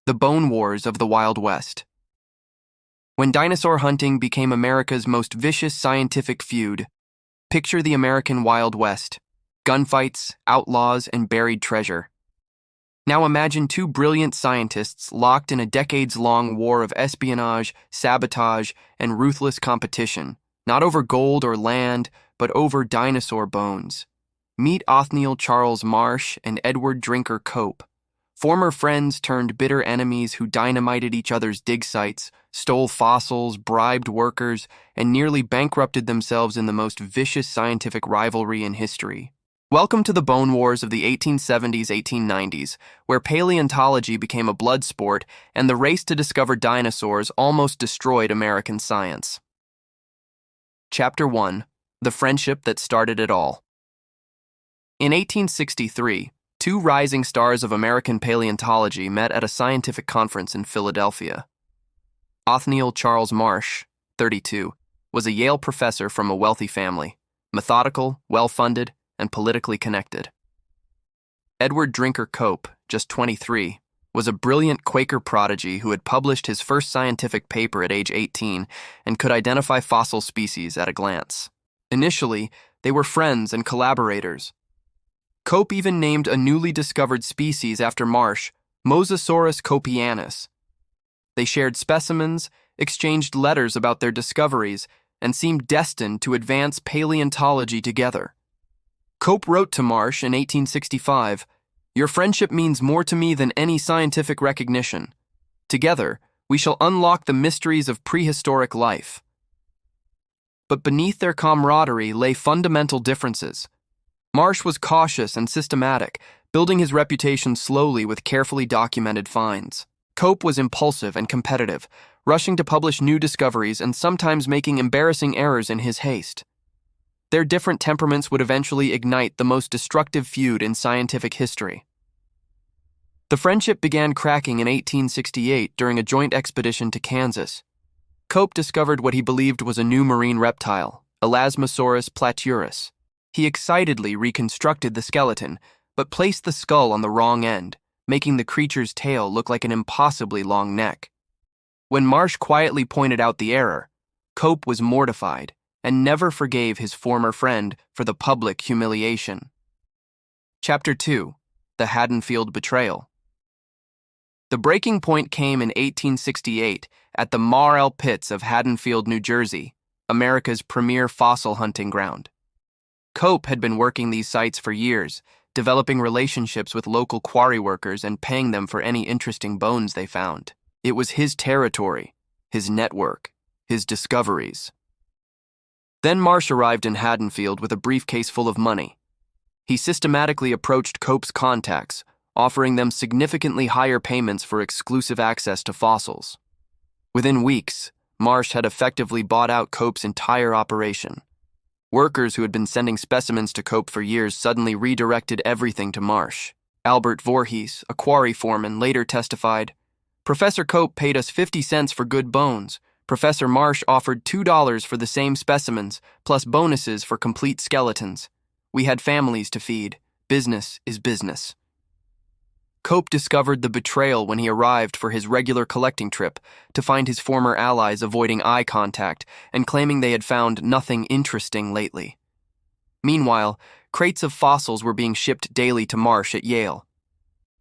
The Bone Wars of the Wild West. When dinosaur hunting became America's most vicious scientific feud, picture the American Wild West: gunfights, outlaws, and buried treasure. Now imagine two brilliant scientists locked in a decades-long war of espionage, sabotage, and ruthless competition, not over gold or land, but over dinosaur bones. Meet Othniel Charles Marsh and Edward Drinker Cope, former friends turned bitter enemies who dynamited each other's dig sites, stole fossils, bribed workers, and nearly bankrupted themselves in the most vicious scientific rivalry in history. Welcome to the Bone Wars of the 1870s-1890s, where paleontology became a blood sport and the race to discover dinosaurs almost destroyed American science. Chapter 1: The Friendship That Started It All. In 1863, two rising stars of American paleontology met at a scientific conference in Philadelphia. Othniel Charles Marsh, 32, was a Yale professor from a wealthy family, methodical, well-funded, and politically connected. Edward Drinker Cope, just 23, was a brilliant Quaker prodigy who had published his first scientific paper at age 18 and could identify fossil species at a glance. Initially, they were friends and collaborators. Cope even named a newly discovered species after Marsh, Mosasaurus copianus. They shared specimens, exchanged letters about their discoveries, and seemed destined to advance paleontology together. Cope wrote to Marsh in 1865, "Your friendship means more to me than any scientific recognition. Together, we shall unlock the mysteries of prehistoric life." But beneath their camaraderie lay fundamental differences. Marsh was cautious and systematic, building his reputation slowly with carefully documented finds. Cope was impulsive and competitive, rushing to publish new discoveries and sometimes making embarrassing errors in his haste. Their different temperaments would eventually ignite the most destructive feud in scientific history. The friendship began cracking in 1868 during a joint expedition to Kansas. Cope discovered what he believed was a new marine reptile, Elasmosaurus platurus. He excitedly reconstructed the skeleton, but placed the skull on the wrong end, making the creature's tail look like an impossibly long neck. When Marsh quietly pointed out the error, Cope was mortified and never forgave his former friend for the public humiliation. Chapter 2: The Haddonfield Betrayal. The breaking point came in 1868 at the Marl Pits of Haddonfield, New Jersey, America's premier fossil hunting ground. Cope had been working these sites for years, developing relationships with local quarry workers and paying them for any interesting bones they found. It was his territory, his network, his discoveries. Then Marsh arrived in Haddonfield with a briefcase full of money. He systematically approached Cope's contacts, offering them significantly higher payments for exclusive access to fossils. Within weeks, Marsh had effectively bought out Cope's entire operation. Workers who had been sending specimens to Cope for years suddenly redirected everything to Marsh. Albert Voorhees, a quarry foreman, later testified, "Professor Cope paid us 50 cents for good bones. Professor Marsh offered $2 for the same specimens, plus bonuses for complete skeletons. We had families to feed. Business is business." Cope discovered the betrayal when he arrived for his regular collecting trip to find his former allies avoiding eye contact and claiming they had found nothing interesting lately. Meanwhile, crates of fossils were being shipped daily to Marsh at Yale.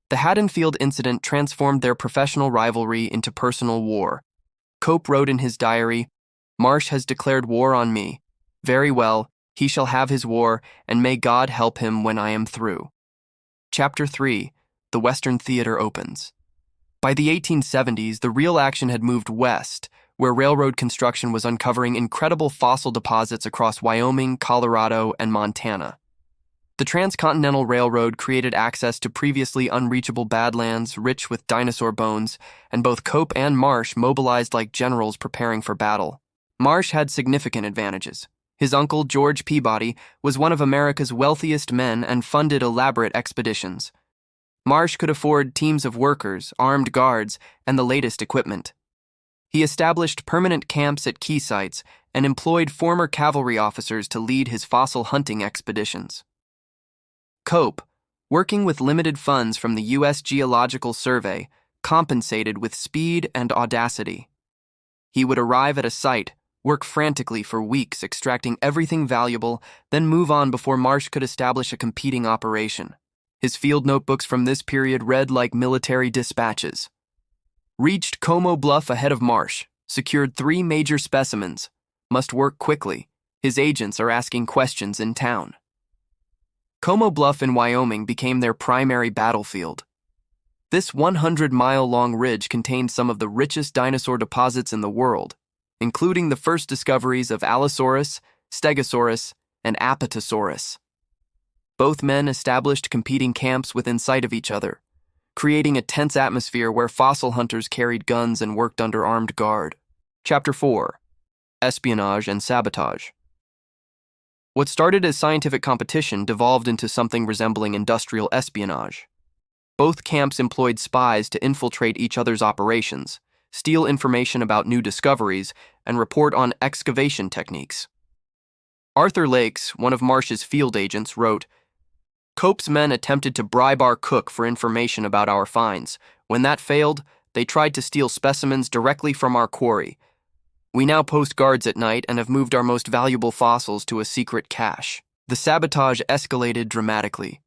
The Haddonfield incident transformed their professional rivalry into personal war. Cope wrote in his diary, "Marsh has declared war on me. Very well, he shall have his war, and may God help him when I am through." Chapter 3: The Western Theater Opens. By the 1870s, the real action had moved west, where railroad construction was uncovering incredible fossil deposits across Wyoming, Colorado, and Montana. The Transcontinental Railroad created access to previously unreachable badlands rich with dinosaur bones, and both Cope and Marsh mobilized like generals preparing for battle. Marsh had significant advantages. His uncle, George Peabody, was one of America's wealthiest men and funded elaborate expeditions. Marsh could afford teams of workers, armed guards, and the latest equipment. He established permanent camps at key sites and employed former cavalry officers to lead his fossil hunting expeditions. Cope, working with limited funds from the U.S. Geological Survey, compensated with speed and audacity. He would arrive at a site, work frantically for weeks extracting everything valuable, then move on before Marsh could establish a competing operation. His field notebooks from this period read like military dispatches. Reached Como Bluff ahead of Marsh, secured 3 major specimens. Must work quickly. His agents are asking questions in town. Como Bluff in Wyoming became their primary battlefield. This 100-mile-long ridge contained some of the richest dinosaur deposits in the world, including the first discoveries of Allosaurus, Stegosaurus, and Apatosaurus. Both men established competing camps within sight of each other, creating a tense atmosphere where fossil hunters carried guns and worked under armed guard. Chapter 4: Espionage and Sabotage. What started as scientific competition devolved into something resembling industrial espionage. Both camps employed spies to infiltrate each other's operations, steal information about new discoveries, and report on excavation techniques. Arthur Lakes, one of Marsh's field agents, wrote, "Cope's men attempted to bribe our cook for information about our finds. When that failed, they tried to steal specimens directly from our quarry. We now post guards at night and have moved our most valuable fossils to a secret cache." The sabotage escalated dramatically.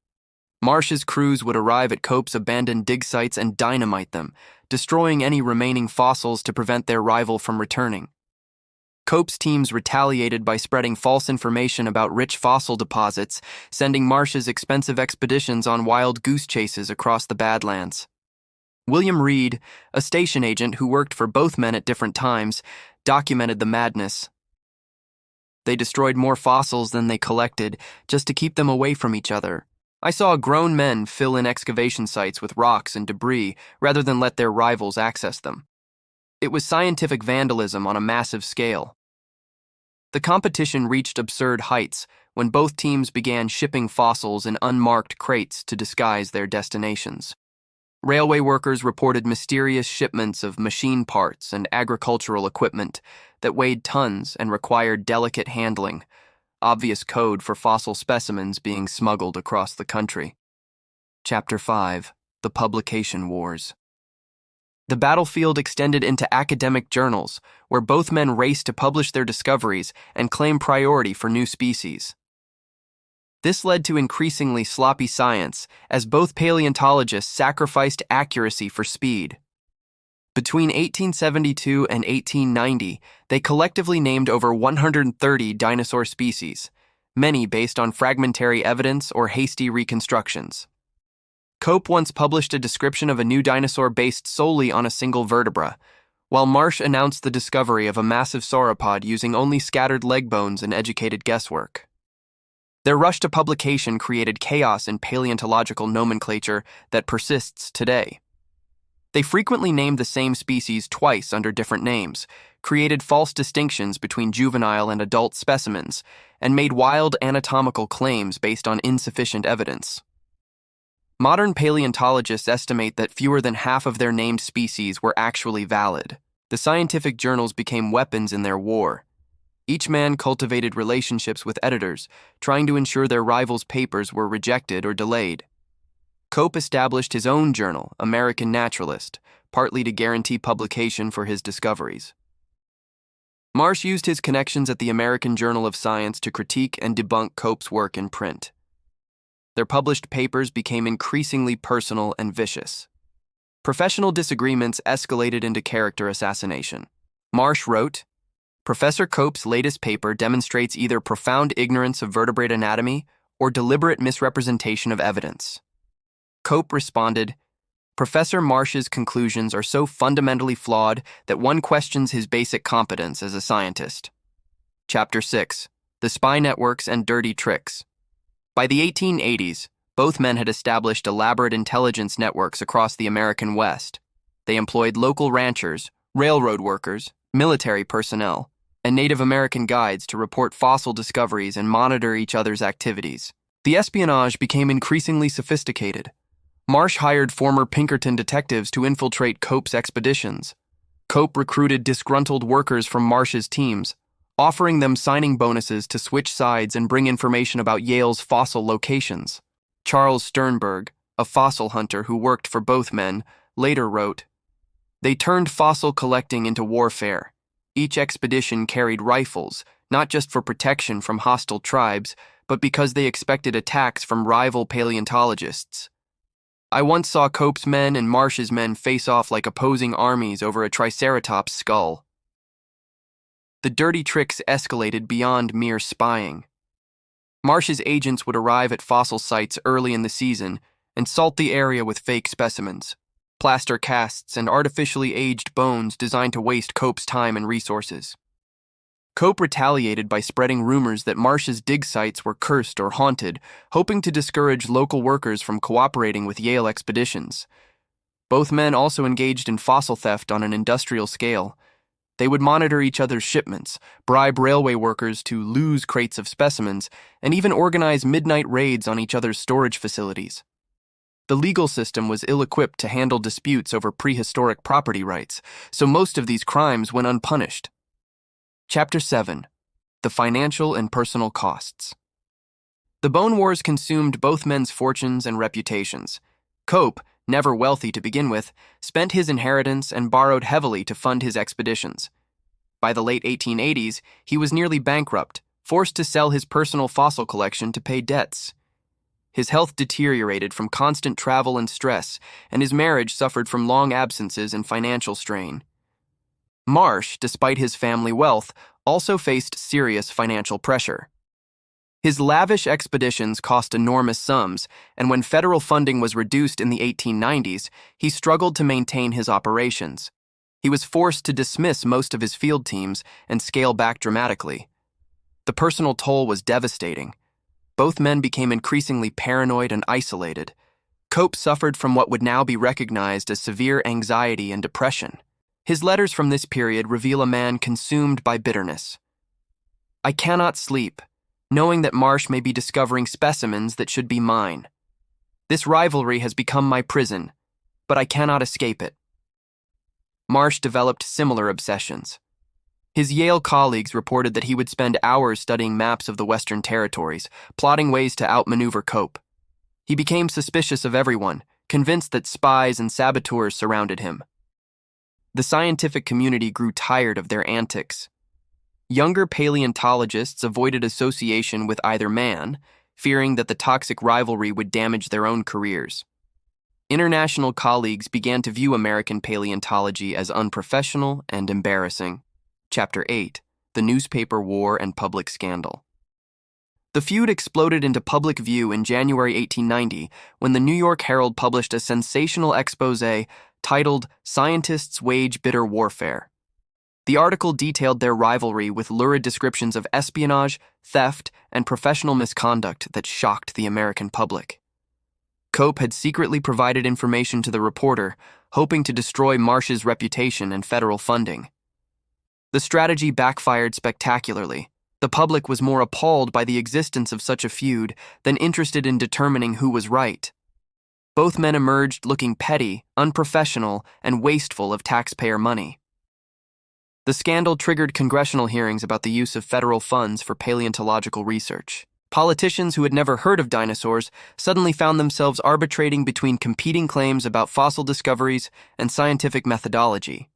Marsh's crews would arrive at Cope's abandoned dig sites and dynamite them, destroying any remaining fossils to prevent their rival from returning. Cope's teams retaliated by spreading false information about rich fossil deposits, sending Marsh's expensive expeditions on wild goose chases across the Badlands. William Reed, a station agent who worked for both men at different times, documented the madness. They destroyed more fossils than they collected, just to keep them away from each other. I saw grown men fill in excavation sites with rocks and debris rather than let their rivals access them. It was scientific vandalism on a massive scale. The competition reached absurd heights when both teams began shipping fossils in unmarked crates to disguise their destinations. Railway workers reported mysterious shipments of machine parts and agricultural equipment that weighed tons and required delicate handling, obvious code for fossil specimens being smuggled across the country. Chapter 5: The Publication Wars. The battlefield extended into academic journals, where both men raced to publish their discoveries and claim priority for new species. This led to increasingly sloppy science, as both paleontologists sacrificed accuracy for speed. Between 1872 and 1890, they collectively named over 130 dinosaur species, many based on fragmentary evidence or hasty reconstructions. Cope once published a description of a new dinosaur based solely on a single vertebra, while Marsh announced the discovery of a massive sauropod using only scattered leg bones and educated guesswork. Their rush to publication created chaos in paleontological nomenclature that persists today. They frequently named the same species twice under different names, created false distinctions between juvenile and adult specimens, and made wild anatomical claims based on insufficient evidence. Modern paleontologists estimate that fewer than half of their named species were actually valid. The scientific journals became weapons in their war. Each man cultivated relationships with editors, trying to ensure their rivals' papers were rejected or delayed. Cope established his own journal, American Naturalist, partly to guarantee publication for his discoveries. Marsh used his connections at the American Journal of Science to critique and debunk Cope's work in print. Their published papers became increasingly personal and vicious. Professional disagreements escalated into character assassination. Marsh wrote, "Professor Cope's latest paper demonstrates either profound ignorance of vertebrate anatomy or deliberate misrepresentation of evidence." Cope responded, "Professor Marsh's conclusions are so fundamentally flawed that one questions his basic competence as a scientist." Chapter 6: The Spy Networks and Dirty Tricks. By the 1880s, both men had established elaborate intelligence networks across the American West. They employed local ranchers, railroad workers, military personnel, and Native American guides to report fossil discoveries and monitor each other's activities. The espionage became increasingly sophisticated. Marsh hired former Pinkerton detectives to infiltrate Cope's expeditions. Cope recruited disgruntled workers from Marsh's teams, offering them signing bonuses to switch sides and bring information about Yale's fossil locations. Charles Sternberg, a fossil hunter who worked for both men, later wrote, "They turned fossil collecting into warfare. Each expedition carried rifles, not just for protection from hostile tribes, but because they expected attacks from rival paleontologists. I once saw Cope's men and Marsh's men face off like opposing armies over a triceratops skull." The dirty tricks escalated beyond mere spying. Marsh's agents would arrive at fossil sites early in the season and salt the area with fake specimens, plaster casts, and artificially aged bones designed to waste Cope's time and resources. Cope retaliated by spreading rumors that Marsh's dig sites were cursed or haunted, hoping to discourage local workers from cooperating with Yale expeditions. Both men also engaged in fossil theft on an industrial scale. They would monitor each other's shipments, bribe railway workers to lose crates of specimens, and even organize midnight raids on each other's storage facilities. The legal system was ill-equipped to handle disputes over prehistoric property rights, so most of these crimes went unpunished. Chapter 7. The Financial and Personal Costs. The Bone Wars consumed both men's fortunes and reputations. Cope, never wealthy to begin with, spent his inheritance and borrowed heavily to fund his expeditions. By the late 1880s, he was nearly bankrupt, forced to sell his personal fossil collection to pay debts. His health deteriorated from constant travel and stress, and his marriage suffered from long absences and financial strain. Marsh, despite his family wealth, also faced serious financial pressure. His lavish expeditions cost enormous sums, and when federal funding was reduced in the 1890s, he struggled to maintain his operations. He was forced to dismiss most of his field teams and scale back dramatically. The personal toll was devastating. Both men became increasingly paranoid and isolated. Cope suffered from what would now be recognized as severe anxiety and depression. His letters from this period reveal a man consumed by bitterness. "I cannot sleep, knowing that Marsh may be discovering specimens that should be mine. This rivalry has become my prison, but I cannot escape it." Marsh developed similar obsessions. His Yale colleagues reported that he would spend hours studying maps of the Western Territories, plotting ways to outmaneuver Cope. He became suspicious of everyone, convinced that spies and saboteurs surrounded him. The scientific community grew tired of their antics. Younger paleontologists avoided association with either man, fearing that the toxic rivalry would damage their own careers. International colleagues began to view American paleontology as unprofessional and embarrassing. Chapter 8. The Newspaper War and Public Scandal. The feud exploded into public view in January 1890 when the New York Herald published a sensational exposé titled "Scientists Wage Bitter Warfare." The article detailed their rivalry with lurid descriptions of espionage, theft, and professional misconduct that shocked the American public. Cope had secretly provided information to the reporter, hoping to destroy Marsh's reputation and federal funding. The strategy backfired spectacularly. The public was more appalled by the existence of such a feud than interested in determining who was right. Both men emerged looking petty, unprofessional, and wasteful of taxpayer money. The scandal triggered congressional hearings about the use of federal funds for paleontological research. Politicians who had never heard of dinosaurs suddenly found themselves arbitrating between competing claims about fossil discoveries and scientific methodology.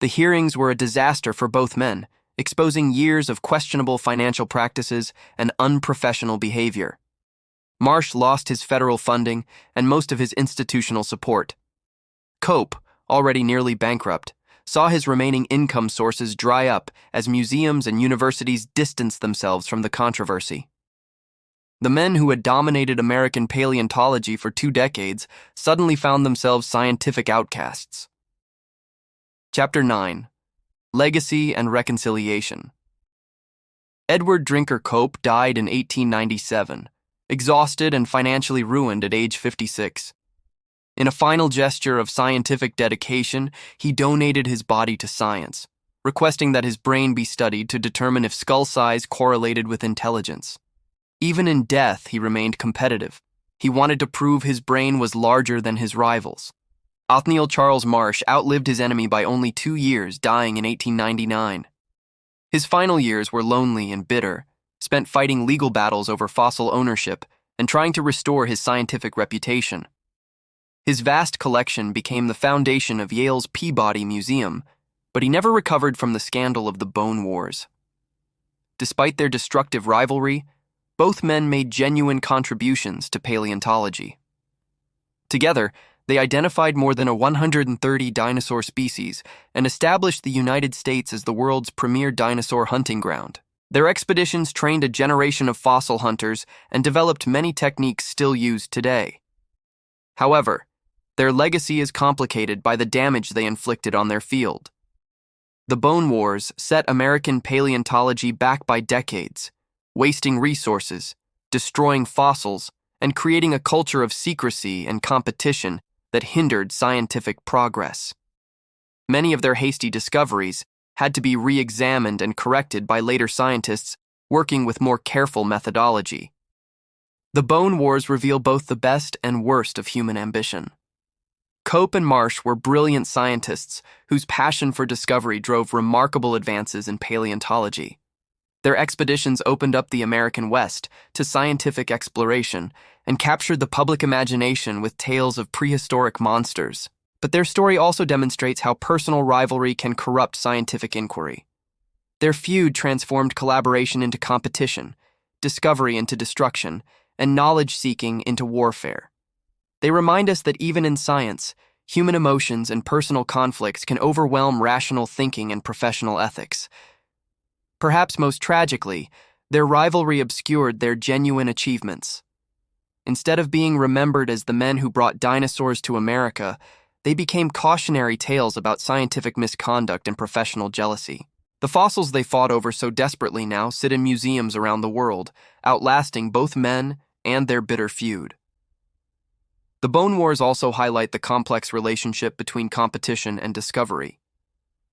The hearings were a disaster for both men, exposing years of questionable financial practices and unprofessional behavior. Marsh lost his federal funding and most of his institutional support. Cope, already nearly bankrupt, saw his remaining income sources dry up as museums and universities distanced themselves from the controversy. The men who had dominated American paleontology for 2 decades suddenly found themselves scientific outcasts. Chapter 9. Legacy and Reconciliation. Edward Drinker Cope died in 1897, exhausted and financially ruined at age 56. In a final gesture of scientific dedication, he donated his body to science, requesting that his brain be studied to determine if skull size correlated with intelligence. Even in death, he remained competitive. He wanted to prove his brain was larger than his rivals. Othniel Charles Marsh outlived his enemy by only 2 years, dying in 1899. His final years were lonely and bitter, spent fighting legal battles over fossil ownership and trying to restore his scientific reputation. His vast collection became the foundation of Yale's Peabody Museum, but he never recovered from the scandal of the Bone Wars. Despite their destructive rivalry, both men made genuine contributions to paleontology. Together, they identified more than 130 dinosaur species and established the United States as the world's premier dinosaur hunting ground. Their expeditions trained a generation of fossil hunters and developed many techniques still used today. However, their legacy is complicated by the damage they inflicted on their field. The Bone Wars set American paleontology back by decades, wasting resources, destroying fossils, and creating a culture of secrecy and competition that hindered scientific progress. Many of their hasty discoveries had to be re-examined and corrected by later scientists working with more careful methodology. The Bone Wars reveal both the best and worst of human ambition. Cope and Marsh were brilliant scientists whose passion for discovery drove remarkable advances in paleontology. Their expeditions opened up the American West to scientific exploration and captured the public imagination with tales of prehistoric monsters. But their story also demonstrates how personal rivalry can corrupt scientific inquiry. Their feud transformed collaboration into competition, discovery into destruction, and knowledge-seeking into warfare. They remind us that even in science, human emotions and personal conflicts can overwhelm rational thinking and professional ethics. Perhaps most tragically, their rivalry obscured their genuine achievements. Instead of being remembered as the men who brought dinosaurs to America, they became cautionary tales about scientific misconduct and professional jealousy. The fossils they fought over so desperately now sit in museums around the world, outlasting both men and their bitter feud. The Bone Wars also highlight the complex relationship between competition and discovery.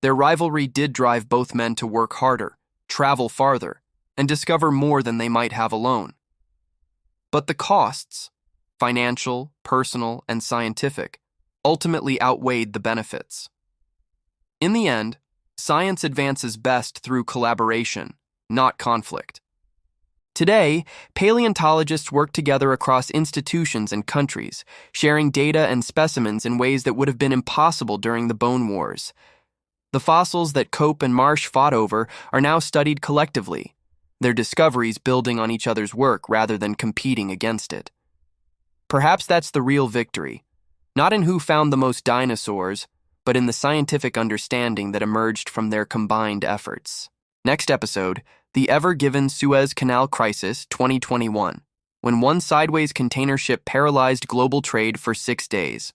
Their rivalry did drive both men to work harder, travel farther, and discover more than they might have alone. But the costs, financial, personal, and scientific, ultimately outweighed the benefits. In the end, science advances best through collaboration, not conflict. Today, paleontologists work together across institutions and countries, sharing data and specimens in ways that would have been impossible during the Bone Wars. The fossils that Cope and Marsh fought over are now studied collectively, their discoveries building on each other's work rather than competing against it. Perhaps that's the real victory, not in who found the most dinosaurs, but in the scientific understanding that emerged from their combined efforts. Next episode, the Ever-Given Suez Canal Crisis 2021, when one sideways container ship paralyzed global trade for 6 days.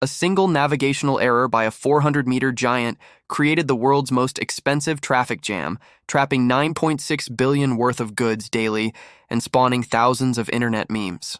A single navigational error by a 400-meter giant created the world's most expensive traffic jam, trapping $9.6 billion worth of goods daily and spawning thousands of internet memes.